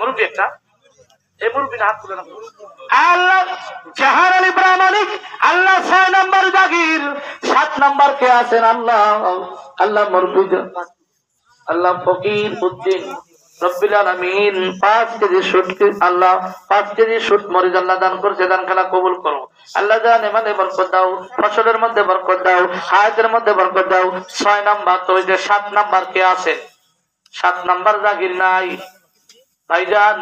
মুরব্বী একটা এই মুরব্বী হাত তুলে না আল্লাহ জাহার আলী প্রামাণিক আল্লাহ 6 নম্বর জাগির 7 নম্বর কে আছেন আল্লাহ আল্লাহ মুরব্বী আল্লাহ ফকির উদ্দিন রব্বিল আলামিন 5 কেজি শুট আল্লাহ 5 কেজি শুট মরিচ আল্লাহ দান করছে দান খানা কবুল করো আল্লাহ জান মানে বরকত দাও ফসলের মধ্যে বরকত দাও হায়াতের মধ্যে বরকত দাও 6 নাম্বার তো ওই যে 7 নাম্বার কে আছে 7 নাম্বার জাগির নাই ভাইজান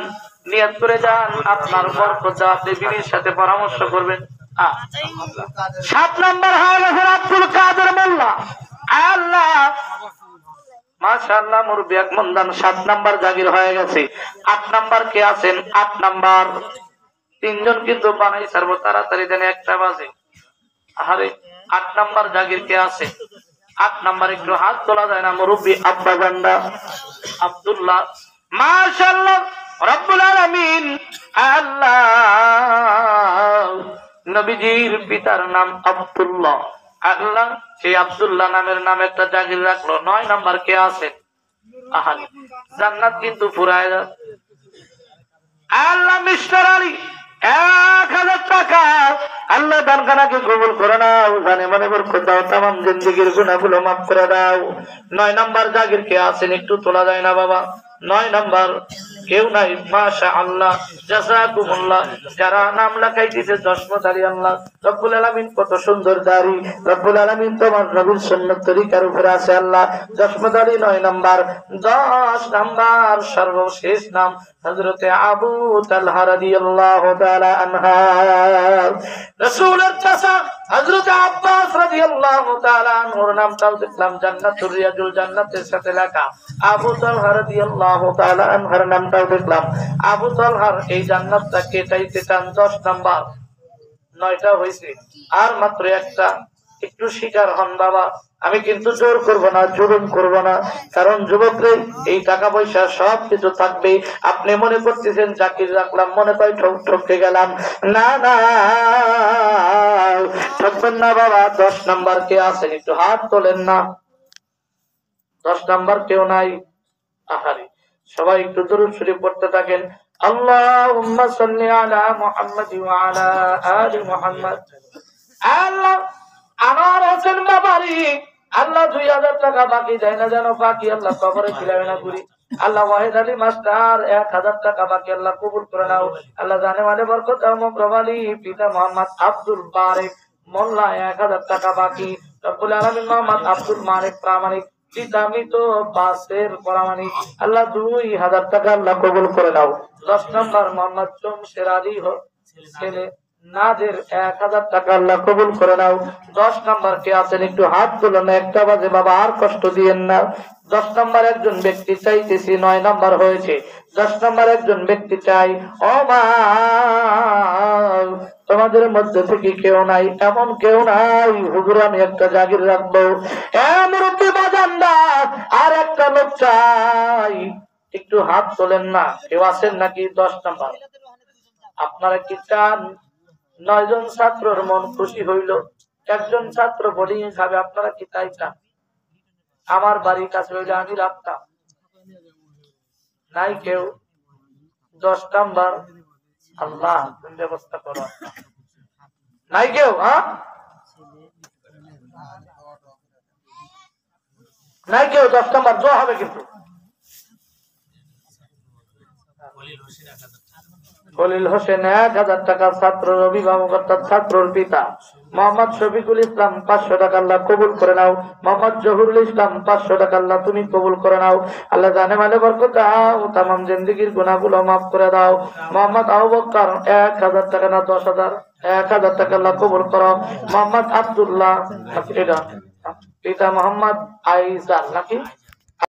নিয়ত করে যান আপনার বরকত দাও আপনি বিবির সাথে পরামর্শ করবেন 7 নাম্বার হয়ে গেছে আব্দুল কাদের মোল্লা আল্লাহ মাশাআল্লাহ মুরব্বি এক মন্দান 7 নাম্বার জাগির হয়ে গেছে 8 নাম্বার কে আছেন 8 নাম্বার তিনজন কিন্তু বানাই সারবো তাড়াতাড়ি দেন একটা বাজে আরে 8 নাম্বার জাগির কে আছে 8 নাম্বার একটু হাত তোলা যায় না মুরব্বি আব্বা গান্ডা আব্দুল্লাহ মাশাআল্লাহ রব্বুল আলামিন আল্লাহ নবীজির পিতার নাম আব্দুল্লাহ আল্লাহ সেই আব্দুল্লাহ নামের নাম একটা জাগির রাখলো 9 নাম্বার কে আছে আহাল জান্নাত কিন্তু ফুরায় যায় আল্লাহ মিস্টার আলী 1000 টাকা আল্লাহ দানখানাকে কবুল করে নাও জানে মানে বরকত দাও तमाम জিন্দেগীর গুনাহগুলো maaf করে দাও 9 নাম্বার জাগির কে আছেন একটু তোলা যায় না বাবা 9 নাম্বার কেউ নাই মাশাআল্লাহ জাযাকুমুল্লাহ যারা নাম লেখাই দিতে চশমাধারী আল্লাহ রব্বুল আলামিন কত সুন্দর দাড়ি রব্বুল আলামিন তোমার নবীর সুন্নাত তরিকার উপরে আছে আল্লাহ চশমাধারী 9 নাম্বার 10 নাম্বার সর্বশেষ নাম হযরতে আবু তালহা রাদিয়াল্লাহু তাআলা আনহা রাসূলের চাচা হযরতে আব্বাস রাদিয়াল্লাহু তাআলা আনহুর নামটাও দেখলাম জান্নাতুর রিয়াজুল জান্নাতের সাথে লেখা আবু তালহা রাদিয়াল্লাহু তাআলা আনহার নামটাও দেখলাম আবু তালহার এই জান্নাতটা কে চাইতে চান 10 নাম্বার 9টা হইছে আর মাত্র একটা একটু স্বীকার হন বাবা আমি কিন্তু জোর করব না জুলুম করব না কারণ যুবকরা এই টাকা পয়সা সব কিছু থাকবে আপনি মনে করতেছেন জাকির রাখলাম মনে কয় ঠকে গেলাম না না ঠকবেন না বাবা 10 নাম্বার কে আছেন একটু হাত তোলেন না 10 নাম্বার কেউ নাই আহারে সবাই একটু দরুদ শরীফ পড়তে থাকেন আল্লাহুম্মা সাল্লি আলা মুহাম্মাদ ওয়া আলা আলি মুহাম্মাদ আল্লাহ আমার হোসেন বাবারি আল্লাহ 2000 টাকা বাকি দেয় না জানো বাকি আল্লাহ কবরে খিলাবে না করি আল্লাহ ওয়াহিদ আলী মাস্টার 1000 টাকা বাকি আল্লাহ কবুল করে নাও আল্লাহ জানে মানে বরকত দাও মোকরবালি পিতা মোহাম্মদ আব্দুল বারেক মোল্লা 1000 টাকা বাকি রব্বুল আলামিন মোহাম্মদ আব্দুল মালিক প্রামাণিক পিতামি তো বাসের প্রামাণিক আল্লাহ 2000 টাকা আল্লাহ কবুল করে নাও 10 নম্বর মোহাম্মদ জমশের আলী ছেলে নাদের 1000 টাকা আল্লাহ কবুল করে নাও 10 নাম্বার কে আছেন একটু হাত তুলুন একটা বাজে বাবা আর কষ্ট দিয়েন না 10 নাম্বার একজন ব্যক্তি চাইতেছি 9 নাম্বার হয়েছে 10 নাম্বার একজন ব্যক্তি চাই ও মা তোমাদের মধ্যে থেকে কেউ নাই এমন কেউ নাই হুজুর আমি একটা জাগির রাখবো মুরব্বি বাজানদা আর একটা লোক চাই একটু হাত তোলেন না কেউ আছেন নাকি 10 নাম্বার আপনারা কি চান 9 জন ছাত্রর মন খুশি হইল একজন ছাত্র বোর্ডিং এ যাবে আপনারা কি তাই চান আমার বাড়ির কাছে হইলে আমি রাখতাম নাই কেউ 10 নাম্বার আল্লাহ তুমি ব্যবস্থা করো নাই কেউ হ্যাঁ নাই কেউ 10 নাম্বার জো হবে কিন্তু খলিল হোসেন 1000 টাকা ছাত্রের অভিভাবক অর্থাৎ ছাত্রের পিতা মোহাম্মদ শফিকুল ইসলাম 500 টাকা আল্লাহ কবুল করে নাও মোহাম্মদ জহুরুল ইসলাম 500 টাকা আল্লাহ তুমি কবুল করে নাও আল্লাহ জানে মানে বরকত দাও तमाम জিন্দেগীর গুনাহগুলো maaf করে দাও মোহাম্মদ আবু বকর 1000 টাকা না 10000 1000 টাকা আল্লাহ কবুল করো মোহাম্মদ আব্দুল্লাহ এটা পিতা মোহাম্মদ আইজাল নাকি